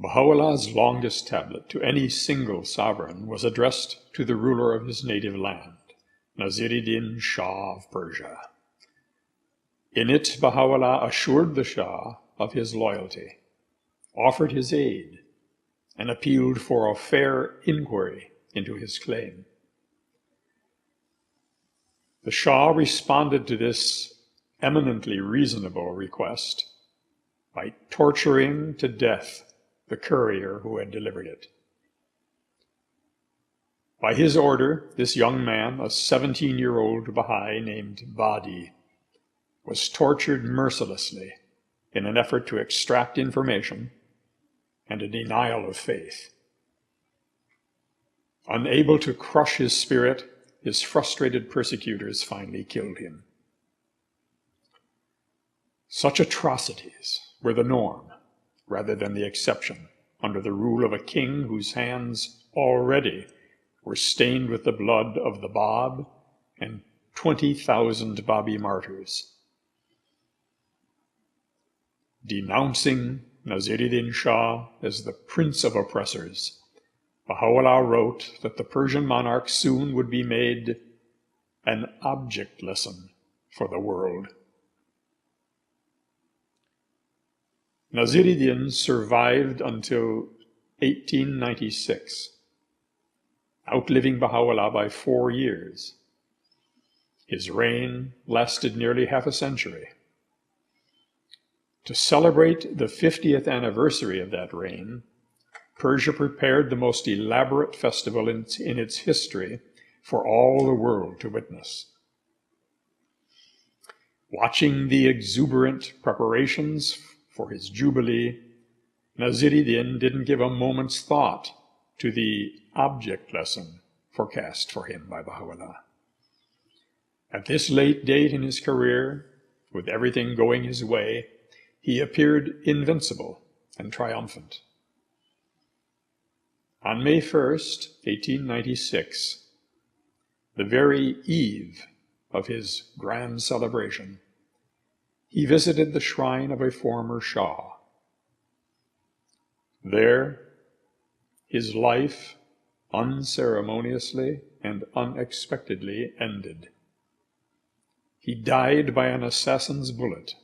Baha'u'llah's longest tablet to any single sovereign was addressed to the ruler of his native land, Nasiruddin Shah of Persia. In it, Baha'u'llah assured the Shah of his loyalty, offered his aid, and appealed for a fair inquiry into his claim. The Shah responded to this eminently reasonable request by torturing to death the courier who had delivered it. By his order, this young man, a 17-year-old Baha'i named Badi, was tortured mercilessly in an effort to extract information and a denial of faith. Unable to crush his spirit, his frustrated persecutors finally killed him. Such atrocities were the norm rather than the exception under the rule of a king whose hands already were stained with the blood of the Bab and 20,000 Babi martyrs. Denouncing Nasiruddin Shah as the prince of oppressors, Baha'u'llah wrote that the Persian monarch soon would be made an object lesson for the world. Nasiruddin survived until 1896, outliving Baha'u'llah by 4 years. His reign lasted nearly half a century. To celebrate the 50th anniversary of that reign, Persia prepared the most elaborate festival in its history for all the world to witness. Watching the exuberant preparations for his jubilee, Nasiruddin didn't give a moment's thought to the object lesson forecast for him by Baha'u'llah. At this late date in his career, with everything going his way, he appeared invincible and triumphant. On May 1st, 1896, the very eve of his grand celebration, he visited the shrine of a former Shah. There, his life unceremoniously and unexpectedly ended. He died by an assassin's bullet.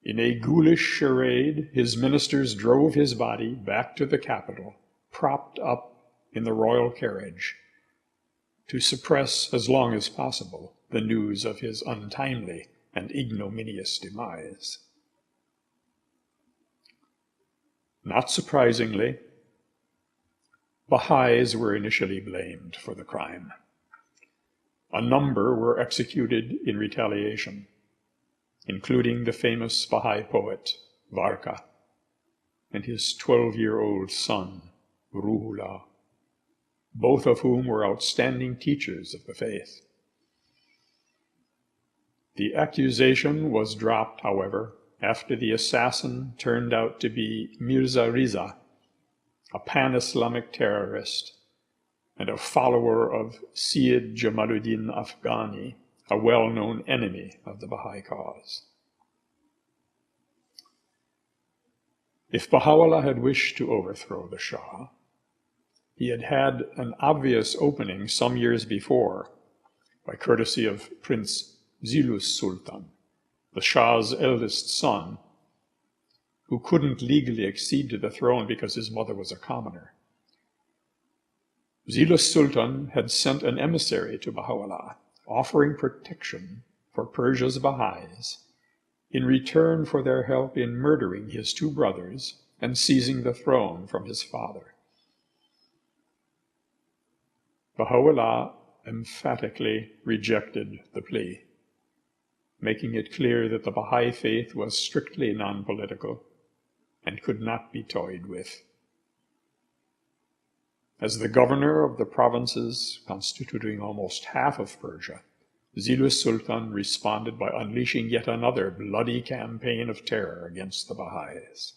In a ghoulish charade, his ministers drove his body back to the capital, propped up in the royal carriage, to suppress as long as possible the news of his untimely and ignominious demise. Not surprisingly, Baha'is were initially blamed for the crime. A number were executed in retaliation, including the famous Baha'i poet Varka and his 12-year-old son, Ruhullah, both of whom were outstanding teachers of the faith. The accusation was dropped, however, after the assassin turned out to be Mirza Riza, a pan-Islamic terrorist and a follower of Syed Jamaluddin Afghani, a well-known enemy of the Baha'i cause. If Baha'u'llah had wished to overthrow the Shah, he had had an obvious opening some years before by courtesy of Prince Zilus Sultan, the Shah's eldest son, who couldn't legally accede to the throne because his mother was a commoner. Zilus Sultan had sent an emissary to Baha'u'llah, offering protection for Persia's Baha'is in return for their help in murdering his 2 brothers and seizing the throne from his father. Baha'u'llah emphatically rejected the plea, making it clear that the Baha'i faith was strictly non-political and could not be toyed with. As the governor of the provinces constituting almost half of Persia, Zilus Sultan responded by unleashing yet another bloody campaign of terror against the Baha'is.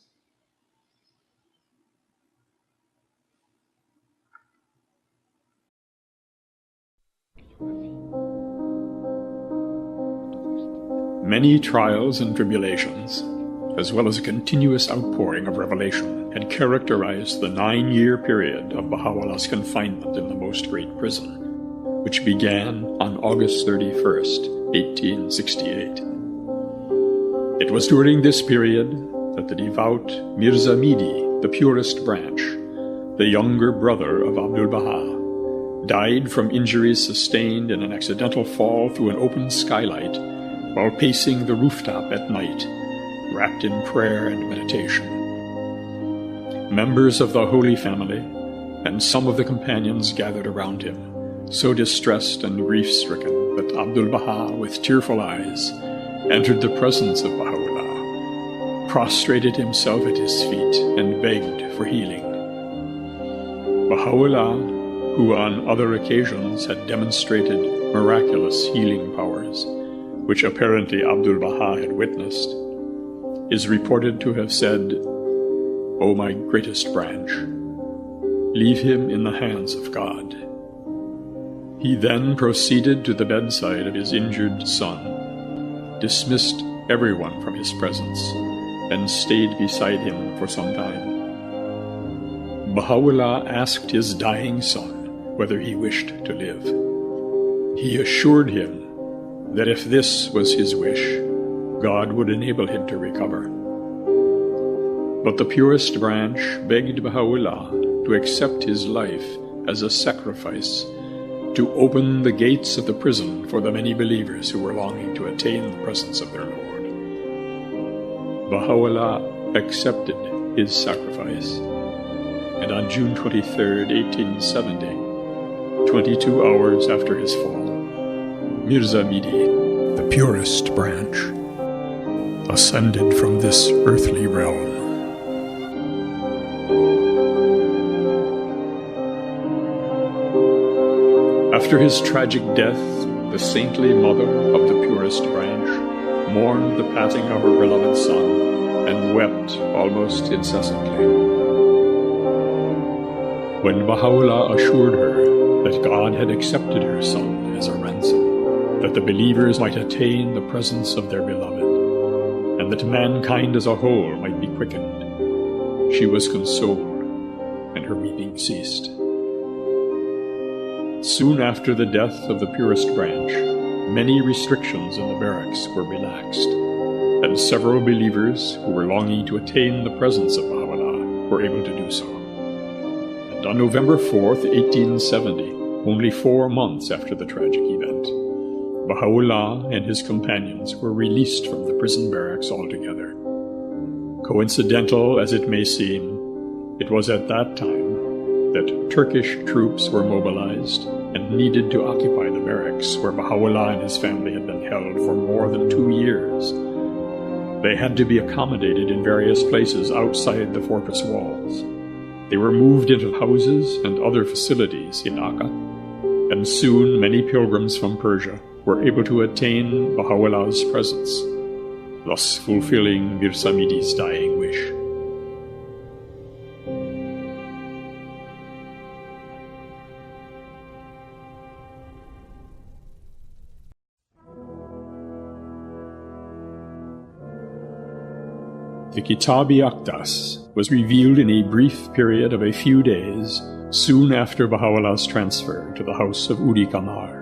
Many trials and tribulations, as well as a continuous outpouring of revelation, had characterized the 9-year period of Baha'u'llah's confinement in the Most Great Prison, which began on August 31st, 1868. It was during this period that the devout Mirza Midi, the purest branch, the younger brother of Abdul Baha, died from injuries sustained in an accidental fall through an open skylight while pacing the rooftop at night, wrapped in prayer and meditation. Members of the Holy Family and some of the companions gathered around him, so distressed and grief-stricken that Abdul Baha, with tearful eyes, entered the presence of Baha'u'llah, prostrated himself at his feet, and begged for healing. Baha'u'llah, who on other occasions had demonstrated miraculous healing powers, which apparently Abdul Baha had witnessed, is reported to have said, "O my greatest branch, leave him in the hands of God." He then proceeded to the bedside of his injured son, dismissed everyone from his presence, and stayed beside him for some time. Baha'u'llah asked his dying son whether he wished to live. He assured him that if this was his wish, God would enable him to recover. But the purest branch begged Baha'u'llah to accept his life as a sacrifice to open the gates of the prison for the many believers who were longing to attain the presence of their Lord. Baha'u'llah accepted his sacrifice, and on June 23, 1870, 22 hours after his fall, Mirza Midi, the purest branch, ascended from this earthly realm. After his tragic death, the saintly mother of the purest branch mourned the passing of her beloved son and wept almost incessantly. When Baha'u'llah assured her that God had accepted her son as a ransom, that the believers might attain the presence of their beloved, and that mankind as a whole might be quickened, she was consoled, and her weeping ceased. Soon after the death of the purest branch, many restrictions in the barracks were relaxed, and several believers who were longing to attain the presence of Baha'u'llah were able to do so. And on November 4th, 1870, only 4 months after the tragic event, Baha'u'llah and his companions were released from the prison barracks altogether. Coincidental as it may seem, it was at that time that Turkish troops were mobilized and needed to occupy the barracks where Baha'u'llah and his family had been held for more than 2 years. They had to be accommodated in various places outside the fortress walls. They were moved into houses and other facilities in Akka, and soon many pilgrims from Persia were able to attain Baha'u'llah's presence, thus fulfilling Mirza Midi's dying wish. The Kitab-i-Aqdas was revealed in a brief period of a few days soon after Baha'u'llah's transfer to the house of Udi Kamar.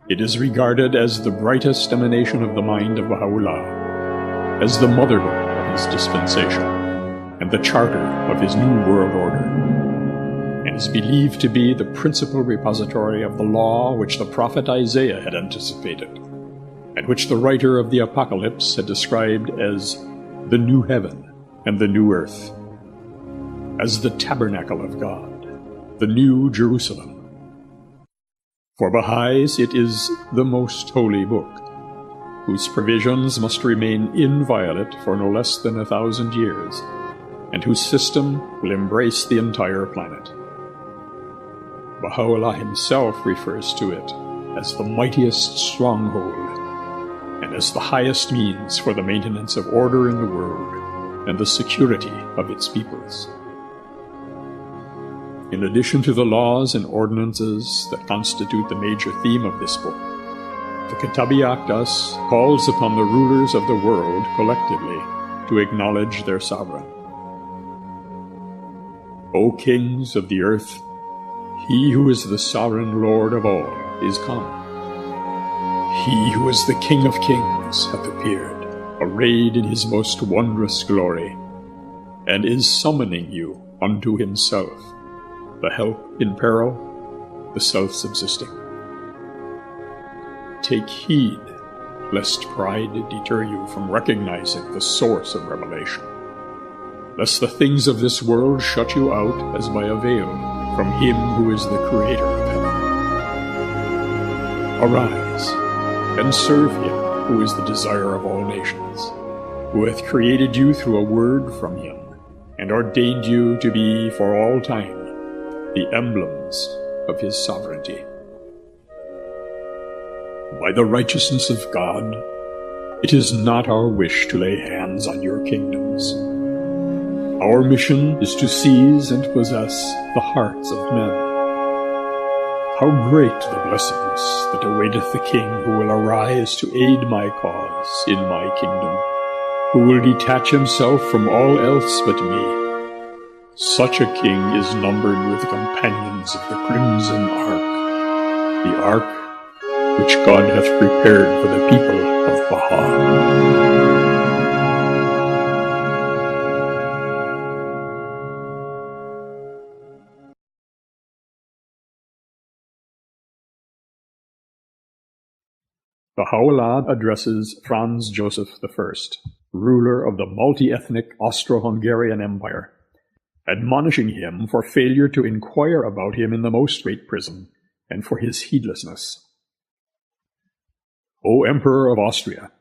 It is regarded as the brightest emanation of the mind of Baha'u'llah, as the motherhood of his dispensation, and the charter of his new world order, and is believed to be the principal repository of the law which the prophet Isaiah had anticipated, and which the writer of the Apocalypse had described as the new heaven and the new earth, as the tabernacle of God, the new Jerusalem. For Baha'is it is the most holy book, whose provisions must remain inviolate for no less than 1,000 years, and whose system will embrace the entire planet. Baha'u'llah himself refers to it as the mightiest stronghold, and as the highest means for the maintenance of order in the world and the security of its peoples. In addition to the laws and ordinances that constitute the major theme of this book, the Kitab-i-Aqdas calls upon the rulers of the world collectively to acknowledge their sovereign. O kings of the earth, he who is the sovereign Lord of all is come. He who is the King of kings hath appeared, arrayed in his most wondrous glory, and is summoning you unto himself, the help in peril, the self-subsisting. Take heed, lest pride deter you from recognizing the source of revelation, lest the things of this world shut you out as by a veil from him who is the creator of heaven. Arise, and serve him who is the desire of all nations, who hath created you through a word from him, and ordained you to be for all time the emblems of his sovereignty. By the righteousness of God, it is not our wish to lay hands on your kingdoms. Our mission is to seize and possess the hearts of men. How great the blessedness that awaiteth the king who will arise to aid my cause in my kingdom, who will detach himself from all else but me. Such a king is numbered with the companions of the crimson ark, the ark which God hath prepared for the people of Baha. Baha'u'llah addresses Franz Joseph I, ruler of the multi-ethnic Austro-Hungarian Empire, admonishing him for failure to inquire about him in the most great prison, and for his heedlessness. O Emperor of Austria,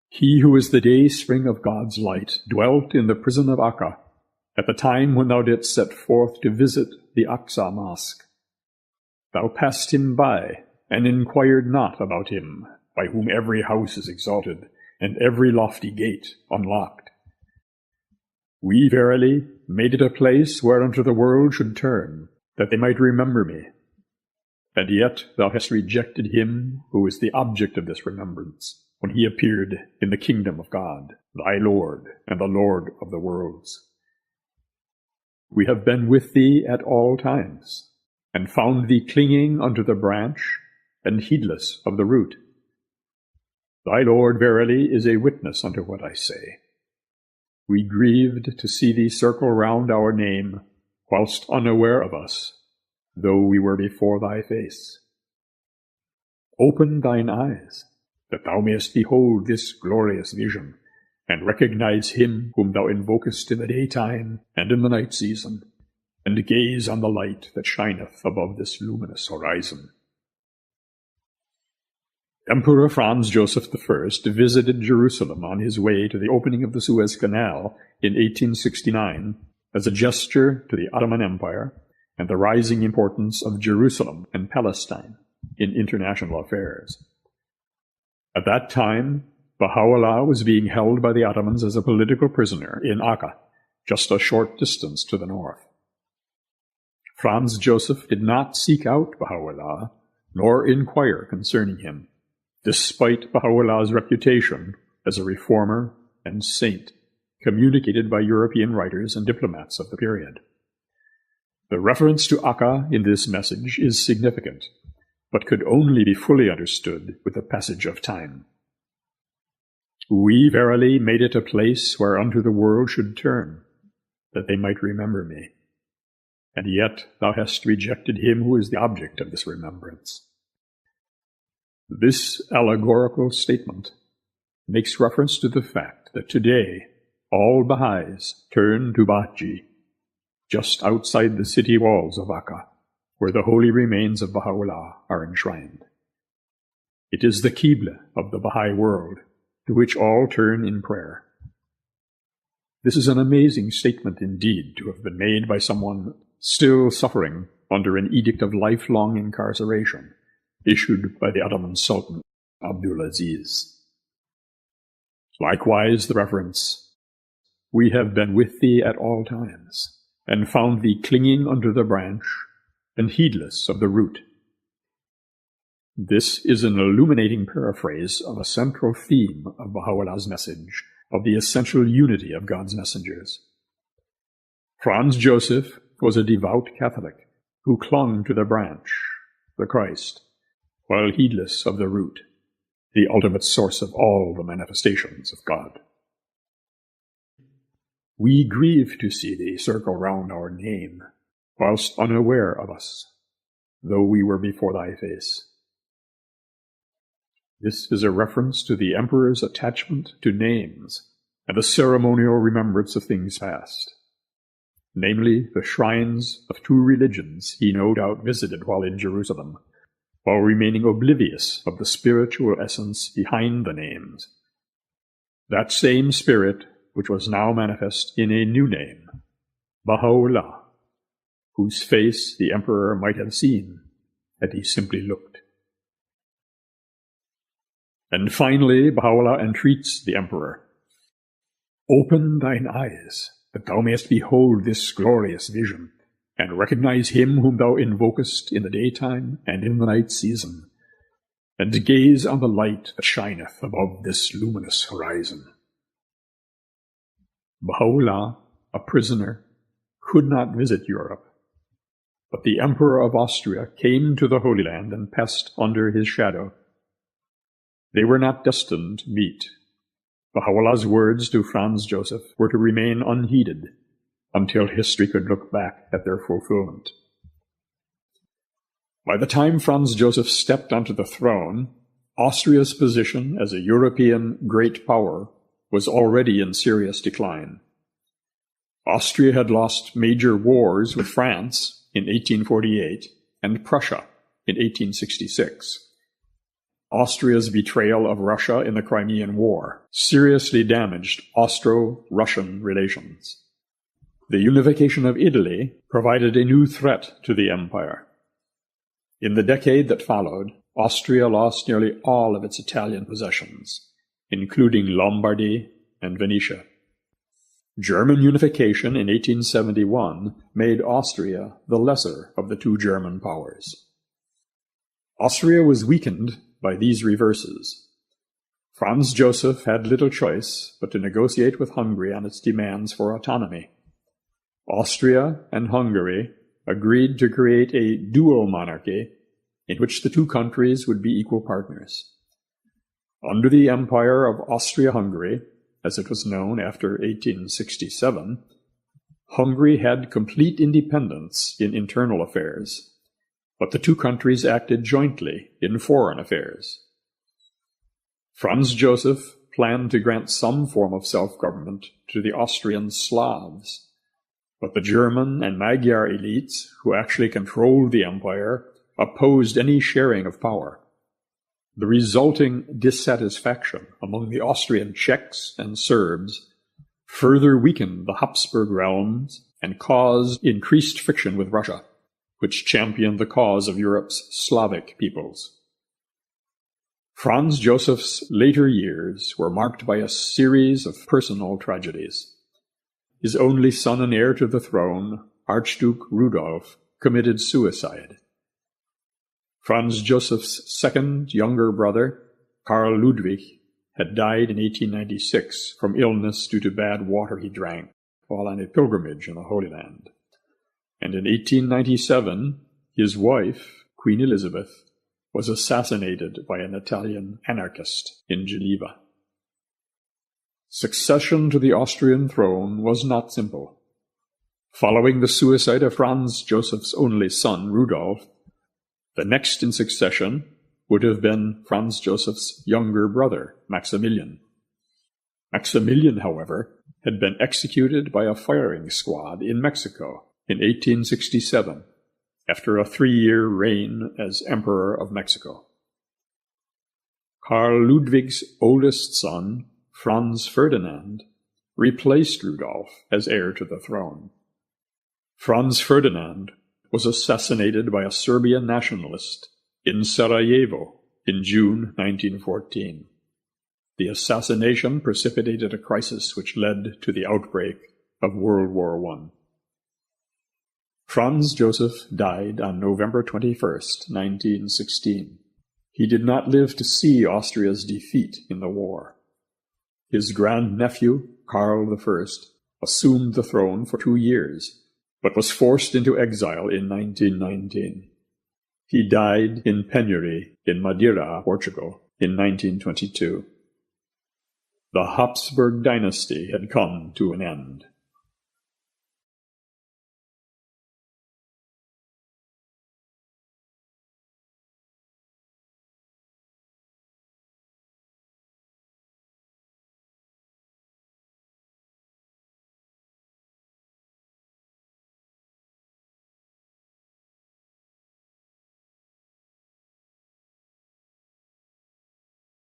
he who is the day-spring of God's light dwelt in the prison of Akka at the time when thou didst set forth to visit the Aqsa Mosque. Thou passed him by, and inquired not about him, by whom every house is exalted, and every lofty gate unlocked. We verily made it a place whereunto the world should turn, that they might remember me. And yet thou hast rejected him who is the object of this remembrance, when he appeared in the kingdom of God, thy Lord, and the Lord of the worlds. We have been with thee at all times, and found thee clinging unto the branch, and heedless of the root. Thy Lord verily is a witness unto what I say. We grieved to see thee circle round our name, whilst unaware of us, though we were before thy face. Open thine eyes, that thou mayest behold this glorious vision, and recognize him whom thou invokest in the daytime and in the night season, and gaze on the light that shineth above this luminous horizon. Emperor Franz Joseph I visited Jerusalem on his way to the opening of the Suez Canal in 1869 as a gesture to the Ottoman Empire and the rising importance of Jerusalem and Palestine in international affairs. At that time, Baha'u'llah was being held by the Ottomans as a political prisoner in Akka, just a short distance to the north. Franz Joseph did not seek out Baha'u'llah, nor inquire concerning him, despite Baha'u'llah's reputation as a reformer and saint, communicated by European writers and diplomats of the period. The reference to Akka in this message is significant, but could only be fully understood with the passage of time. We verily made it a place whereunto the world should turn, that they might remember me. And yet thou hast rejected him who is the object of this remembrance. This allegorical statement makes reference to the fact that today all Baha'is turn to Bahji, just outside the city walls of Akka, where the holy remains of Baha'u'llah are enshrined. It is the Qibla of the Baha'i world, to which all turn in prayer. This is an amazing statement indeed to have been made by someone still suffering under an edict of lifelong incarceration, issued by the Ottoman Sultan Abdulaziz. Likewise the reference, "We have been with thee at all times, and found thee clinging unto the branch, and heedless of the root." This is an illuminating paraphrase of a central theme of Baha'u'llah's message of the essential unity of God's messengers. Franz Joseph was a devout Catholic who clung to the branch, the Christ, while heedless of the root, the ultimate source of all the manifestations of God. We grieve to see thee circle round our name, whilst unaware of us, though we were before thy face. This is a reference to the emperor's attachment to names and the ceremonial remembrance of things past, namely the shrines of two religions he no doubt visited while in Jerusalem, while remaining oblivious of the spiritual essence behind the names. That same spirit which was now manifest in a new name, Baha'u'llah, whose face the emperor might have seen had he simply looked. And finally, Baha'u'llah entreats the emperor, "Open thine eyes, that thou mayest behold this glorious vision, and recognize him whom thou invokest in the daytime and in the night season, and gaze on the light that shineth above this luminous horizon." Baha'u'llah, a prisoner, could not visit Europe, but the Emperor of Austria came to the Holy Land and passed under his shadow. They were not destined to meet. Baha'u'llah's words to Franz Joseph were to remain unheeded until history could look back at their fulfillment. By the time Franz Joseph stepped onto the throne, Austria's position as a European great power was already in serious decline. Austria had lost major wars with France in 1848 and Prussia in 1866. Austria's betrayal of Russia in the Crimean War seriously damaged Austro-Russian relations. The unification of Italy provided a new threat to the empire. In the decade that followed, Austria lost nearly all of its Italian possessions, including Lombardy and Venetia. German unification in 1871 made Austria the lesser of the two German powers. Austria was weakened by these reverses. Franz Joseph had little choice but to negotiate with Hungary on its demands for autonomy. Austria and Hungary agreed to create a dual monarchy in which the two countries would be equal partners. Under the Empire of Austria-Hungary, as it was known after 1867, Hungary had complete independence in internal affairs, but the two countries acted jointly in foreign affairs. Franz Joseph planned to grant some form of self-government to the Austrian Slavs, but the German and Magyar elites, who actually controlled the empire, opposed any sharing of power. The resulting dissatisfaction among the Austrian Czechs and Serbs further weakened the Habsburg realms and caused increased friction with Russia, which championed the cause of Europe's Slavic peoples. Franz Joseph's later years were marked by a series of personal tragedies. His only son and heir to the throne, Archduke Rudolf, committed suicide. Franz Joseph's second younger brother, Karl Ludwig, had died in 1896 from illness due to bad water he drank while on a pilgrimage in the Holy Land. And in 1897, his wife, Queen Elizabeth, was assassinated by an Italian anarchist in Geneva. Succession to the Austrian throne was not simple. Following the suicide of Franz Joseph's only son, Rudolf, the next in succession would have been Franz Joseph's younger brother, Maximilian. Maximilian, however, had been executed by a firing squad in Mexico in 1867, after a 3-year reign as Emperor of Mexico. Karl Ludwig's oldest son, Franz Ferdinand, replaced Rudolf as heir to the throne. Franz Ferdinand was assassinated by a Serbian nationalist in Sarajevo in June 1914. The assassination precipitated a crisis which led to the outbreak of World War I. Franz Joseph died on November 21, 1916. He did not live to see Austria's defeat in the war. His grandnephew, Karl I, assumed the throne for 2 years, but was forced into exile in 1919. He died in penury in Madeira, Portugal, in 1922. The Habsburg dynasty had come to an end.